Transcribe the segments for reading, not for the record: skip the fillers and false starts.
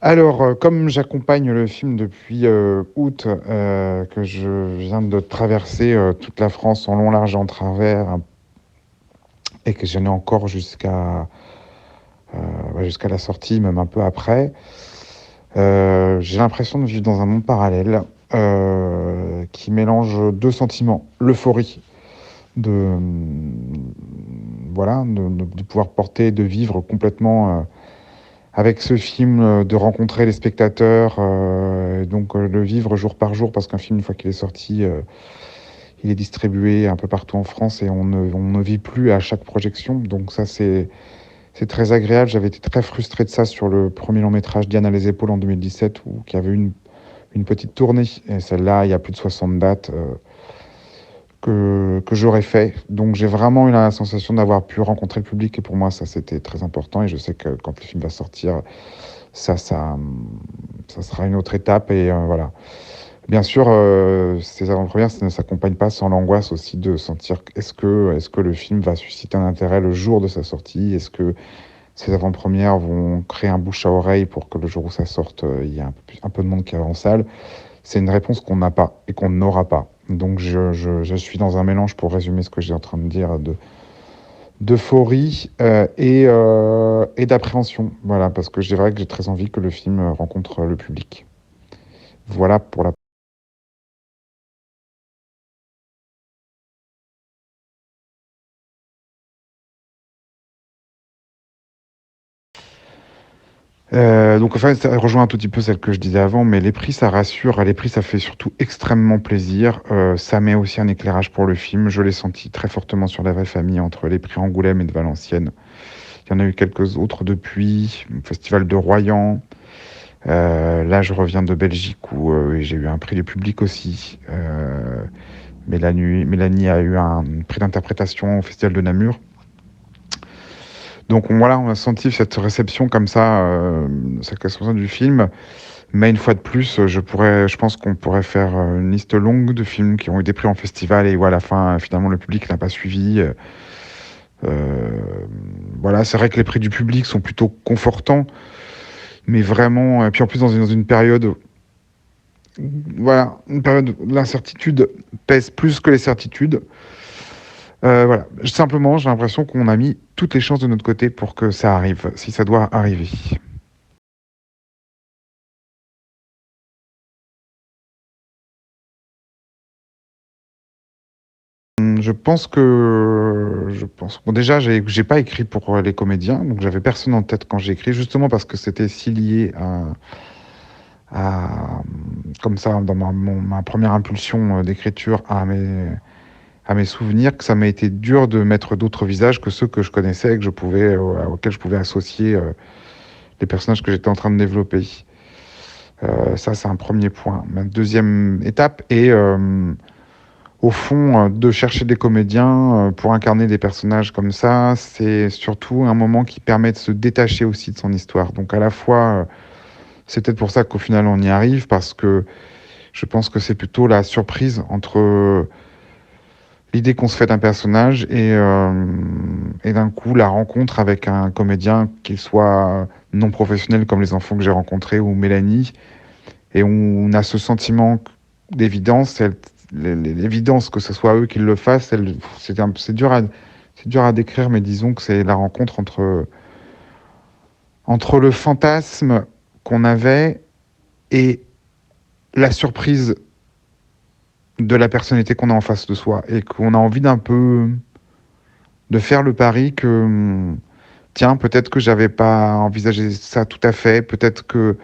Alors, comme j'accompagne le film depuis août, que je viens de traverser toute la France en long, large et en travers, hein, et que j'en ai encore ouais, jusqu'à la sortie, même un peu après, j'ai l'impression de vivre dans un monde parallèle qui mélange deux sentiments. L'euphorie de, voilà, de pouvoir porter, de vivre complètement avec ce film, de rencontrer les spectateurs, et donc le vivre jour par jour, parce qu'un film, une fois qu'il est sorti, il est distribué un peu partout en France et on ne vit plus à chaque projection. Donc ça, c'est très agréable. J'avais été très frustré de ça sur le premier long métrage Diane à les épaules en 2017, qui avait une petite tournée. Et celle-là, il y a plus de 60 dates que j'aurais fait. Donc j'ai vraiment eu la sensation d'avoir pu rencontrer le public, et pour moi, ça, c'était très important. Et je sais que quand le film va sortir, ça sera une autre étape. Et voilà. Bien sûr, ces avant-premières, ça ne s'accompagne pas sans l'angoisse aussi de sentir est-ce que le film va susciter un intérêt le jour de sa sortie? Est-ce que ces avant-premières vont créer un bouche à oreille pour que le jour où ça sorte, il y ait un peu de monde qui va en salle? C'est une réponse qu'on n'a pas et qu'on n'aura pas. Donc je suis dans un mélange, pour résumer ce que j'ai en train de dire, d'euphorie et d'appréhension. Voilà, parce que c'est vrai que j'ai très envie que le film rencontre le public. Voilà pour la... Donc enfin, ça rejoint un tout petit peu celle que je disais avant, mais les prix, ça rassure. Les prix, ça fait surtout extrêmement plaisir. Ça met aussi un éclairage pour le film. Je l'ai senti très fortement sur La Vraie Famille, entre les prix Angoulême et de Valenciennes. Il y en a eu quelques autres depuis, Festival de Royan. Là, je reviens de Belgique où j'ai eu un prix du public aussi. Mélanie a eu un prix d'interprétation au Festival de Namur. Donc voilà, on a senti cette réception comme ça, cette réception du film. Mais une fois de plus, je pense qu'on pourrait faire une liste longue de films qui ont eu des prix en festival et où à la fin, finalement, le public n'a pas suivi. Voilà, c'est vrai que les prix du public sont plutôt confortants, mais vraiment, et puis en plus dans une période, voilà, une période où l'incertitude pèse plus que les certitudes. Voilà, simplement, j'ai l'impression qu'on a mis toutes les chances de notre côté pour que ça arrive, si ça doit arriver. Bon, déjà, j'ai pas écrit pour les comédiens, donc j'avais personne en tête quand j'ai écrit, justement parce que c'était si lié comme ça, dans ma première impulsion d'écriture à mes souvenirs, que ça m'a été dur de mettre d'autres visages que ceux que je connaissais et que auxquels je pouvais associer les personnages que j'étais en train de développer. Ça, c'est un premier point. Ma deuxième étape est au fond, de chercher des comédiens pour incarner des personnages comme ça, c'est surtout un moment qui permet de se détacher aussi de son histoire. Donc à la fois, c'est peut-être pour ça qu'au final on y arrive, parce que je pense que c'est plutôt la surprise entre l'idée qu'on se fait d'un personnage et d'un coup la rencontre avec un comédien, qu'il soit non professionnel comme les enfants que j'ai rencontrés ou Mélanie, et on a ce sentiment d'évidence, l'évidence que ce soit eux qui le fassent, c'est dur à décrire, mais disons que c'est la rencontre entre le fantasme qu'on avait et la surprise de la personnalité qu'on a en face de soi, et qu'on a envie d'un peu de faire le pari que, tiens, peut-être que j'avais pas envisagé ça tout à fait, peut-être que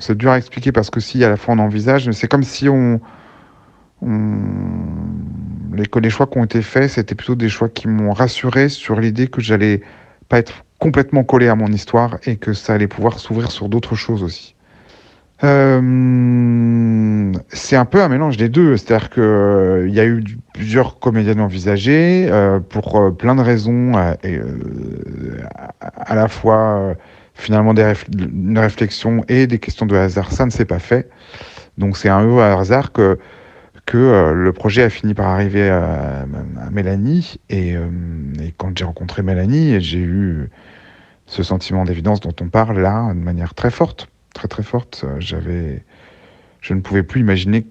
c'est dur à expliquer, parce que si à la fois on envisage, mais c'est comme si les choix qui ont été faits, c'était plutôt des choix qui m'ont rassuré sur l'idée que j'allais pas être complètement collé à mon histoire et que ça allait pouvoir s'ouvrir sur d'autres choses aussi. C'est un peu un mélange des deux, c'est-à-dire que il y a eu plusieurs comédiennes envisagées pour plein de raisons, à la fois finalement une réflexion et des questions de hasard. Ça ne s'est pas fait, donc c'est un heureux hasard que le projet a fini par arriver à Mélanie. Et quand j'ai rencontré Mélanie, j'ai eu ce sentiment d'évidence dont on parle là, de manière très forte, très très forte. Je ne pouvais plus imaginer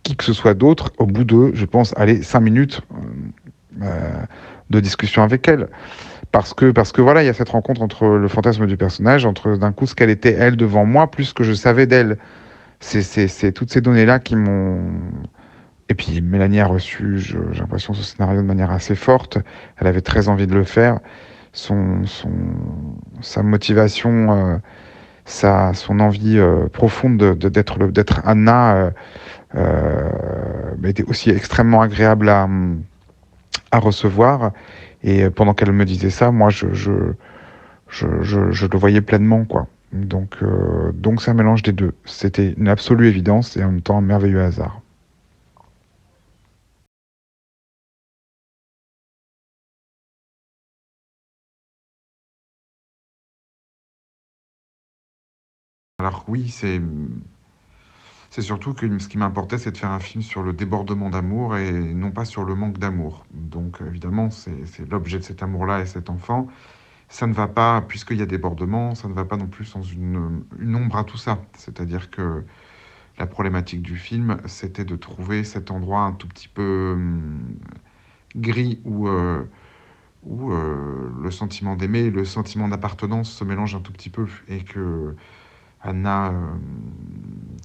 qui que ce soit d'autre au bout de, je pense, allez, 5 minutes de discussion avec elle. Parce que voilà, il y a cette rencontre entre le fantasme du personnage, entre d'un coup ce qu'elle était elle devant moi, plus ce que je savais d'elle. C'est toutes ces données-là qui m'ont. Et puis Mélanie a reçu, j'ai l'impression, ce scénario de manière assez forte. Elle avait très envie de le faire. Son, son, Sa motivation, son envie profonde d'être Anna euh, était aussi extrêmement agréable à recevoir. Et pendant qu'elle me disait ça, moi, je le voyais pleinement, quoi. Donc c'est un mélange des deux. C'était une absolue évidence et en même temps un merveilleux hasard. Alors oui, c'est surtout que ce qui m'importait, c'est de faire un film sur le débordement d'amour et non pas sur le manque d'amour. Donc évidemment, c'est l'objet de cet amour-là et cet enfant. Ça ne va pas, puisqu'il y a débordement, ça ne va pas non plus sans une ombre à tout ça. C'est-à-dire que la problématique du film, c'était de trouver cet endroit un tout petit peu gris où le sentiment d'aimer et le sentiment d'appartenance se mélangent un tout petit peu et que Anna,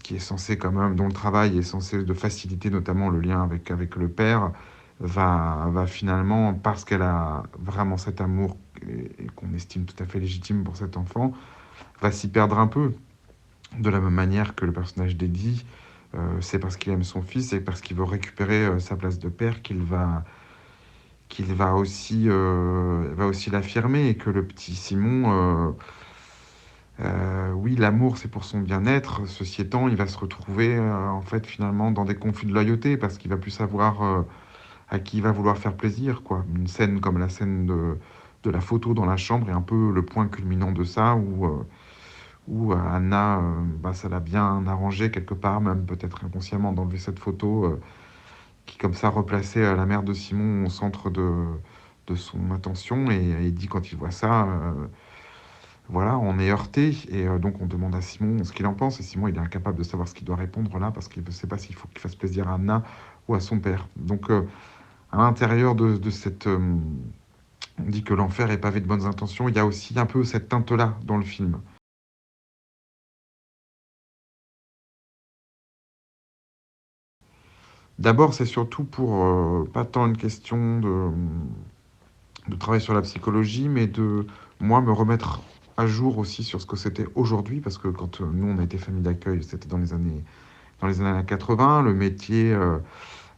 qui est censée quand même, dont le travail est censé de faciliter notamment le lien avec le père, va finalement, parce qu'elle a vraiment cet amour et qu'on estime tout à fait légitime pour cet enfant, va s'y perdre un peu. De la même manière que le personnage d'Eddie, c'est parce qu'il aime son fils et parce qu'il veut récupérer sa place de père qu'il va aussi l'affirmer et que le petit Simon, oui, l'amour c'est pour son bien-être. Ceci étant, il va se retrouver en fait finalement dans des conflits de loyauté parce qu'il va plus savoir à qui il va vouloir faire plaisir, quoi. Une scène comme la scène de la photo dans la chambre est un peu le point culminant de ça où Anna, bah, ça l'a bien arrangé quelque part, même peut-être inconsciemment d'enlever cette photo qui comme ça replaçait la mère de Simon au centre de son attention et dit quand il voit ça, voilà, on est heurté et donc on demande à Simon ce qu'il en pense et Simon il est incapable de savoir ce qu'il doit répondre là parce qu'il ne sait pas s'il faut qu'il fasse plaisir à Anna ou à son père. Donc à l'intérieur de cette... on dit que l'enfer est pavé de bonnes intentions, il y a aussi un peu cette teinte-là dans le film. D'abord, c'est surtout pour pas tant une question de travail sur la psychologie, mais de moi me remettre à jour aussi sur ce que c'était aujourd'hui, parce que quand nous on a été famille d'accueil, c'était dans les années 80, le métier,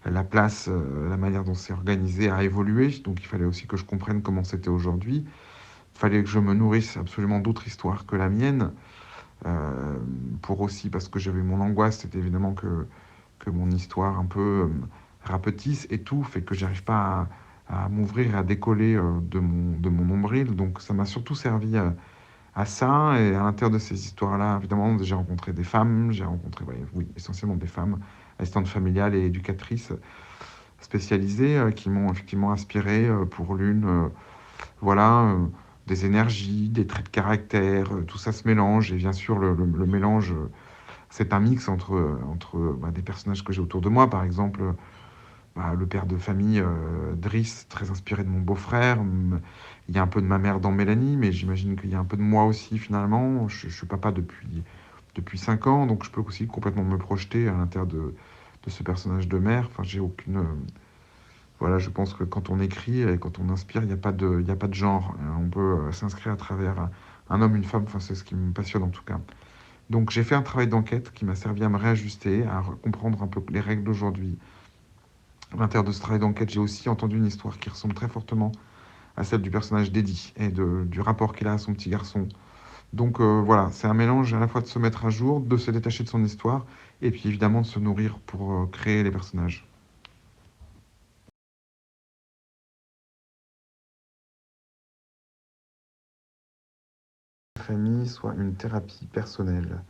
la place, la manière dont c'est organisé a évolué, donc il fallait aussi que je comprenne comment c'était aujourd'hui. Il fallait que je me nourrisse absolument d'autres histoires que la mienne, euh, pour aussi, parce que j'avais mon angoisse, c'était évidemment que mon histoire un peu rapetisse, étouffe, et que j'arrive pas à m'ouvrir, à décoller de mon nombril. Donc ça m'a surtout servi à ça, et à l'intérieur de ces histoires-là, évidemment, j'ai rencontré des femmes, j'ai rencontré, ouais, oui, essentiellement des femmes, assistantes familiales et éducatrices spécialisées qui m'ont effectivement inspiré pour l'une, voilà, des énergies, des traits de caractère, tout ça se mélange, et bien sûr, le mélange, c'est un mix entre bah, des personnages que j'ai autour de moi, par exemple, bah, le père de famille, Driss, très inspiré de mon beau-frère. Il y a un peu de ma mère dans Mélanie, mais j'imagine qu'il y a un peu de moi aussi, finalement. Je suis papa depuis 5 ans, donc je peux aussi complètement me projeter à l'intérieur de ce personnage de mère. Enfin, j'ai aucune... voilà, je pense que quand on écrit et quand on inspire, il y a pas de genre. On peut s'inscrire à travers un homme, une femme. Enfin, c'est ce qui me passionne en tout cas. Donc j'ai fait un travail d'enquête qui m'a servi à me réajuster, à comprendre un peu les règles d'aujourd'hui. À l'intérieur de ce travail d'enquête, j'ai aussi entendu une histoire qui ressemble très fortement à celle du personnage d'Eddie et du rapport qu'il a à son petit garçon. Donc voilà, c'est un mélange à la fois de se mettre à jour, de se détacher de son histoire, et puis évidemment de se nourrir pour créer les personnages. Famille soit une thérapie personnelle.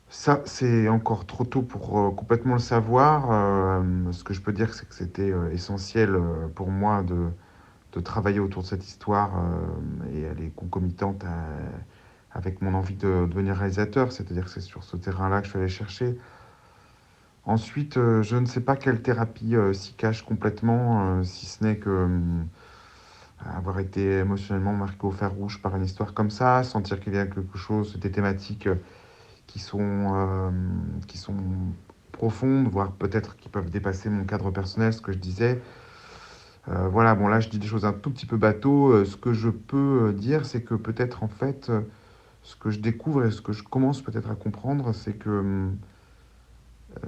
Ça, c'est encore trop tôt pour complètement le savoir. Ce que je peux dire, c'est que c'était essentiel pour moi de travailler autour de cette histoire et elle est concomitante avec mon envie de devenir réalisateur, c'est-à-dire que c'est sur ce terrain-là que je suis allé chercher. Ensuite, je ne sais pas quelle thérapie s'y cache complètement, si ce n'est que avoir été émotionnellement marqué au fer rouge par une histoire comme ça, sentir qu'il y a quelque chose, des thématiques qui sont, euh, qui sont profondes, voire peut-être qui peuvent dépasser mon cadre personnel, ce que je disais. Voilà, bon là je dis des choses un tout petit peu bateau. Ce que je peux dire, c'est que peut-être en fait, ce que je découvre et ce que je commence peut-être à comprendre, c'est que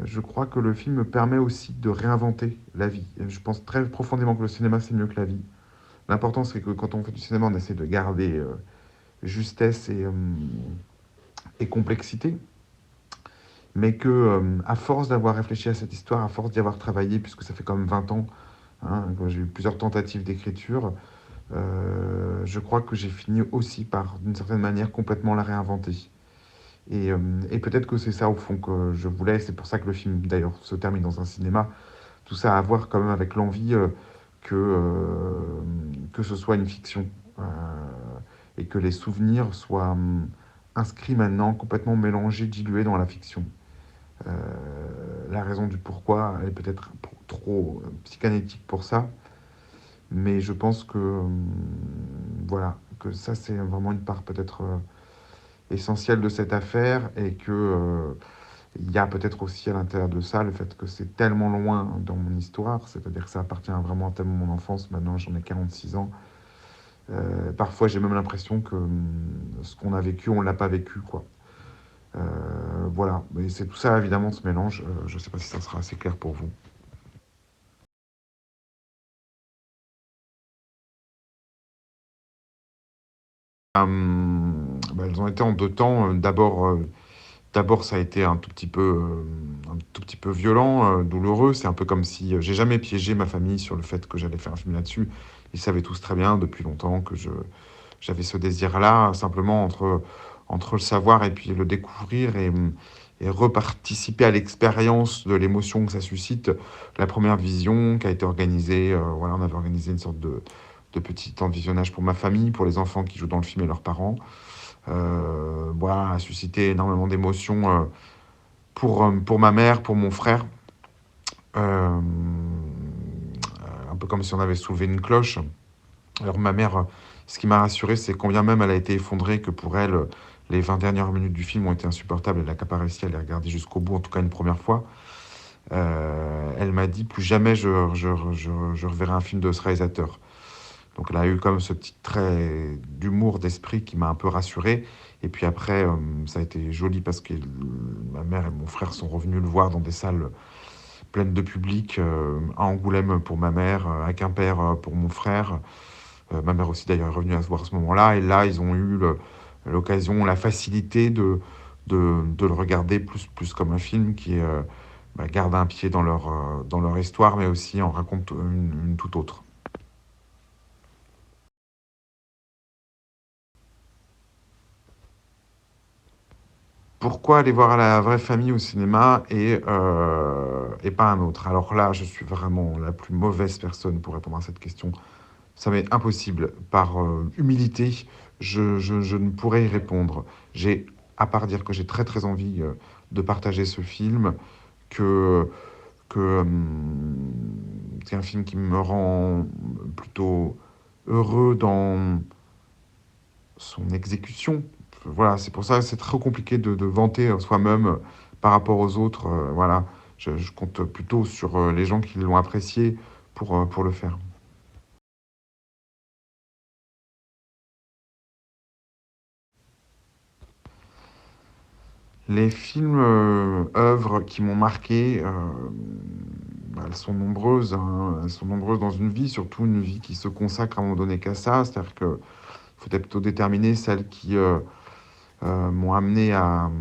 je crois que le film me permet aussi de réinventer la vie. Je pense très profondément que le cinéma c'est mieux que la vie. L'important c'est que quand on fait du cinéma, on essaie de garder justesse et complexité, mais que à force d'avoir réfléchi à cette histoire, à force d'y avoir travaillé, puisque ça fait quand même 20 ans, hein, que j'ai eu plusieurs tentatives d'écriture, je crois que j'ai fini aussi par, d'une certaine manière, complètement la réinventer. Et peut-être que c'est ça au fond que je voulais, c'est pour ça que le film d'ailleurs se termine dans un cinéma. Tout ça à voir quand même avec l'envie que ce soit une fiction euh, et que les souvenirs soient inscrits maintenant, complètement mélangés, dilués dans la fiction. Euh, la raison du pourquoi est peut-être trop psychanalytique pour ça, mais je pense que voilà, que ça c'est vraiment une part peut-être essentielle de cette affaire et que il y a peut-être aussi à l'intérieur de ça le fait que c'est tellement loin dans mon histoire, c'est-à-dire que ça appartient vraiment tellement à mon enfance, maintenant j'en ai 46 ans. Parfois j'ai même l'impression que ce qu'on a vécu, on ne l'a pas vécu, quoi. Voilà, mais c'est tout ça évidemment ce mélange, je ne sais pas si ça sera assez clair pour vous. Bah, elles ont été en deux temps. D'abord, ça a été un tout petit peu violent, douloureux. C'est un peu comme si j'ai jamais piégé ma famille sur le fait que j'allais faire un film là-dessus. Ils savaient tous très bien depuis longtemps que j'avais ce désir-là, simplement entre le savoir et puis le découvrir et reparticiper à l'expérience de l'émotion que ça suscite. La première vision qui a été organisée, voilà, on avait organisé une sorte de petit temps de visionnage pour ma famille, pour les enfants qui jouent dans le film et leurs parents. Voilà, a suscité énormément d'émotions pour ma mère, pour mon frère. Euh, un peu comme si on avait soulevé une cloche. Alors ma mère, ce qui m'a rassuré, c'est quand bien même elle a été effondrée, que pour elle, les 20 dernières minutes du film ont été insupportables. Elle n'a pas réussi à les regarder jusqu'au bout, en tout cas une première fois. Elle m'a dit, plus jamais je reverrai un film de ce réalisateur. Donc elle a eu comme ce petit trait d'humour, d'esprit qui m'a un peu rassuré. Et puis après, ça a été joli parce que ma mère et mon frère sont revenus le voir dans des salles pleines de public, à Angoulême pour ma mère, à Quimper pour mon frère. Ma mère aussi d'ailleurs est revenue à se voir à ce moment-là. Et là, ils ont eu l'occasion, la facilité de le regarder plus comme un film qui garde un pied dans leur histoire, mais aussi en raconte une toute autre. Pourquoi aller voir la vraie famille au cinéma et pas un autre? Alors là, je suis vraiment la plus mauvaise personne pour répondre à cette question. Ça m'est impossible. Par humilité, je ne pourrais y répondre. J'ai, à part dire que j'ai très très envie de partager ce film, que, que c'est un film qui me rend plutôt heureux dans son exécution. Voilà, c'est pour ça que c'est très compliqué de vanter soi-même par rapport aux autres. Voilà, je compte plutôt sur les gens qui l'ont apprécié pour le faire. Les films, œuvres qui m'ont marqué, elles sont nombreuses, hein. Elles sont nombreuses dans une vie, surtout une vie qui se consacre à un moment donné qu'à ça. C'est-à-dire qu'il faut être plutôt déterminer celles qui m'ont amené à,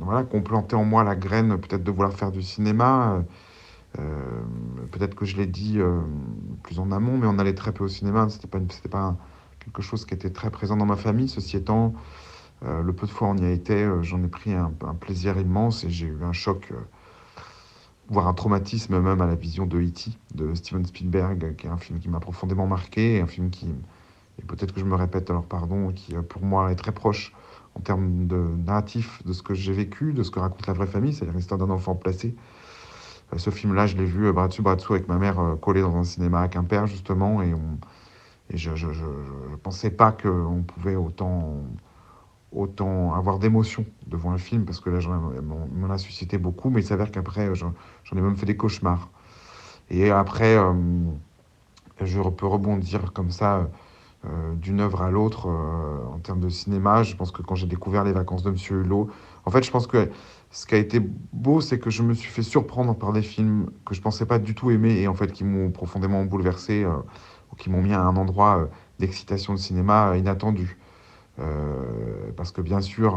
voilà, qui ont planté en moi la graine peut-être de vouloir faire du cinéma. Peut-être que je l'ai dit plus en amont, mais on allait très peu au cinéma. C'était pas quelque chose qui était très présent dans ma famille. Ceci étant, le peu de fois où on y a été, j'en ai pris un plaisir immense et j'ai eu un choc voire un traumatisme même à la vision de E.T. de Steven Spielberg, qui est un film qui m'a profondément marqué, et un film qui, et peut-être que je me répète alors pardon, qui pour moi est très proche en termes de narratif de ce que j'ai vécu, de ce que raconte la vraie famille, c'est-à-dire l'histoire d'un enfant placé. Ce film-là, je l'ai vu bras dessus avec ma mère, collé dans un cinéma à Quimper justement, et je pensais pas qu'on pouvait autant avoir d'émotions devant un film, parce que là, m'en a suscité beaucoup, mais il s'avère qu'après, j'en ai même fait des cauchemars. Et après, je peux rebondir comme ça d'une œuvre à l'autre en termes de cinéma. Je pense que quand j'ai découvert Les Vacances de Monsieur Hulot, en fait, je pense que ce qui a été beau, c'est que je me suis fait surprendre par des films que je pensais pas du tout aimer et en fait qui m'ont profondément bouleversé ou qui m'ont mis à un endroit d'excitation de cinéma inattendu. Parce que bien sûr,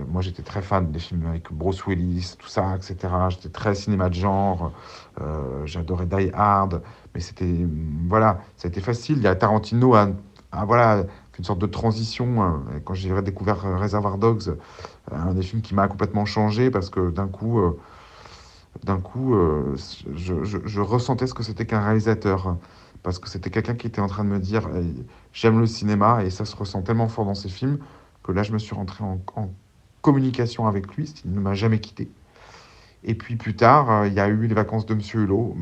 moi j'étais très fan des films avec Bruce Willis, tout ça, etc. J'étais très cinéma de genre, j'adorais Die Hard, mais c'était, voilà, ça a été facile. Il y a Tarantino voilà, fait une sorte de transition. Quand j'ai redécouvert Reservoir Dogs, un des films qui m'a complètement changé parce que d'un coup, je ressentais ce que c'était qu'un réalisateur. Parce que c'était quelqu'un qui était en train de me dire j'aime le cinéma, et ça se ressent tellement fort dans ses films que là, je me suis rentré en communication avec lui, il ne m'a jamais quitté. Et puis plus tard, il y a eu Les Vacances de Monsieur Hulot,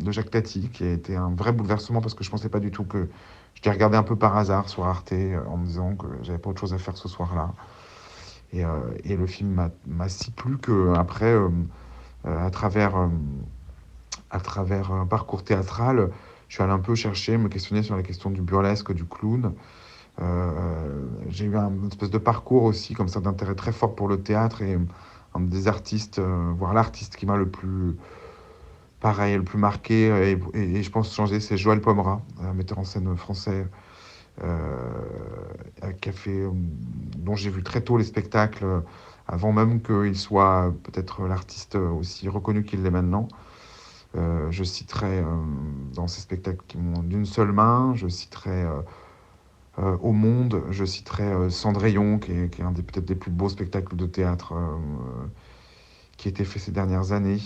de Jacques Tati, qui a été un vrai bouleversement parce que je ne pensais pas du tout que. Je l'ai regardé un peu par hasard sur Arte en me disant que j'avais pas autre chose à faire ce soir-là. Et le film m'a si plu qu'après, à travers un parcours théâtral, je suis allé un peu chercher, me questionner sur la question du burlesque, du clown. J'ai eu un espèce de parcours aussi, comme ça, d'intérêt très fort pour le théâtre, et un des artistes, voire l'artiste qui m'a le plus, pareil, le plus marqué, et je pense changer, c'est Joël Pomera, un metteur en scène français, euh, qui a fait, dont j'ai vu très tôt les spectacles, avant même qu'il soit peut-être l'artiste aussi reconnu qu'il l'est maintenant. Je citerai dans ces spectacles qui m'ont d'une seule main, je citerai Au Monde, je citerai Cendrillon, qui est un des peut-être des plus beaux spectacles de théâtre qui a été fait ces dernières années.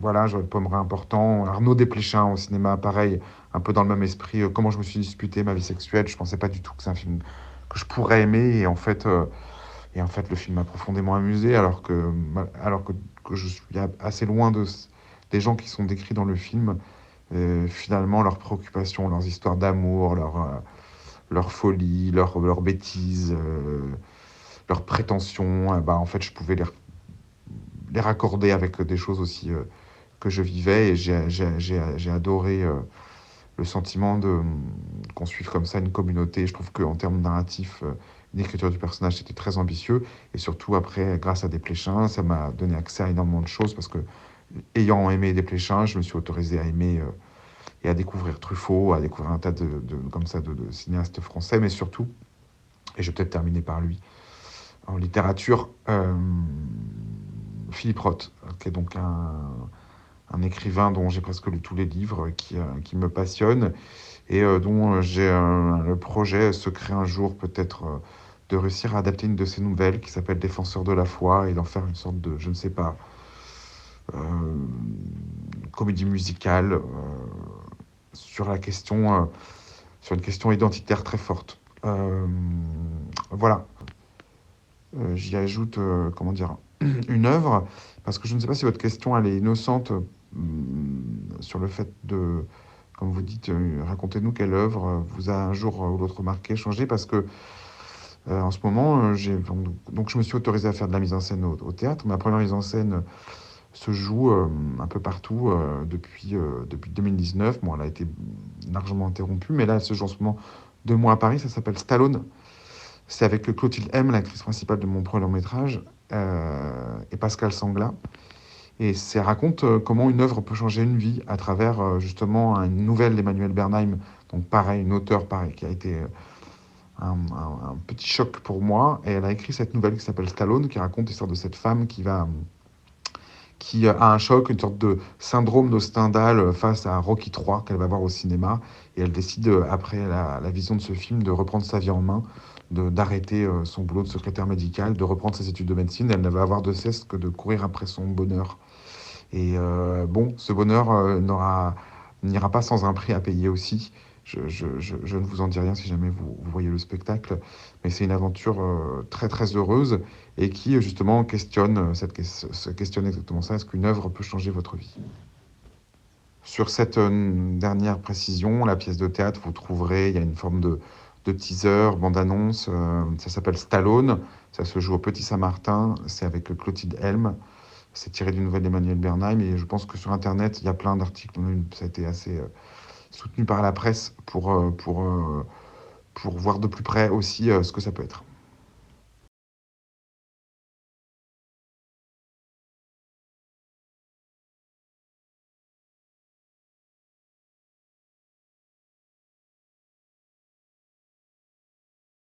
Voilà, Joël Pomera important. Arnaud Desplechin au cinéma, pareil, un peu dans le même esprit. Comment je me suis disputé ma vie sexuelle, je pensais pas du tout que c'est un film que je pourrais aimer, et en fait le film m'a profondément amusé, que je suis assez loin des gens qui sont décrits dans le film. Finalement, leurs préoccupations, leurs histoires d'amour, leur folie, leurs bêtises, leurs prétentions, bah, en fait, je pouvais les raccorder avec des choses aussi que je vivais, et j'ai adoré le sentiment qu'on suive comme ça une communauté. Je trouve qu'en termes narratifs, l'écriture du personnage, c'était très ambitieux, et surtout après, grâce à Desplechin, ça m'a donné accès à énormément de choses, parce que ayant aimé Desplechin, je me suis autorisé à aimer et à découvrir Truffaut, à découvrir un tas comme ça de cinéastes français, mais surtout, et je vais peut-être terminer par lui, en littérature, Philippe Roth, qui est donc un écrivain dont j'ai presque lu tous les livres, qui me passionne, et dont j'ai le projet secret un jour peut-être de réussir à adapter une de ses nouvelles qui s'appelle Défenseur de la foi, et d'en faire une sorte de, je ne sais pas, comédie musicale sur la question, sur une question identitaire très forte. Voilà. J'y ajoute, comment dire, une œuvre, parce que je ne sais pas si votre question, elle est innocente, sur le fait de, comme vous dites, racontez-nous quelle œuvre vous a un jour ou l'autre marqué, changé, parce que en ce moment, donc je me suis autorisé à faire de la mise en scène au théâtre. Ma première mise en scène se joue un peu partout depuis 2019. Bon, elle a été largement interrompue, mais là, elle se joue en ce moment 2 mois à Paris. Ça s'appelle Stallone. C'est avec Clotilde M, l'actrice principale de mon premier long métrage, et Pascal Sangla. Et ça raconte comment une œuvre peut changer une vie à travers justement une nouvelle d'Emmanuel Bernheim. Donc pareil, une auteure pareil, qui a été un petit choc pour moi. Et elle a écrit cette nouvelle qui s'appelle Stallone, qui raconte l'histoire de cette femme qui a un choc, une sorte de syndrome de Stendhal face à Rocky III qu'elle va voir au cinéma. Et elle décide, après la vision de ce film, de reprendre sa vie en main, d'arrêter son boulot de secrétaire médicale, de reprendre ses études de médecine. Elle n'avait avoir de cesse que de courir après son bonheur. Et bon, ce bonheur n'ira pas sans un prix à payer aussi. Je ne vous en dis rien si jamais vous voyez le spectacle, mais c'est une aventure très très heureuse et qui justement questionne, se questionne exactement ça. Est-ce qu'une œuvre peut changer votre vie? Sur cette dernière précision, la pièce de théâtre, vous trouverez, il y a une forme de teaser, bande-annonce, ça s'appelle Stallone, ça se joue au Petit Saint-Martin, c'est avec Clotilde Helm, c'est tiré d'une nouvelle d'Emmanuel Bernheim, et je pense que sur Internet, il y a plein d'articles, ça a été assez soutenu par la presse pour voir de plus près aussi ce que ça peut être.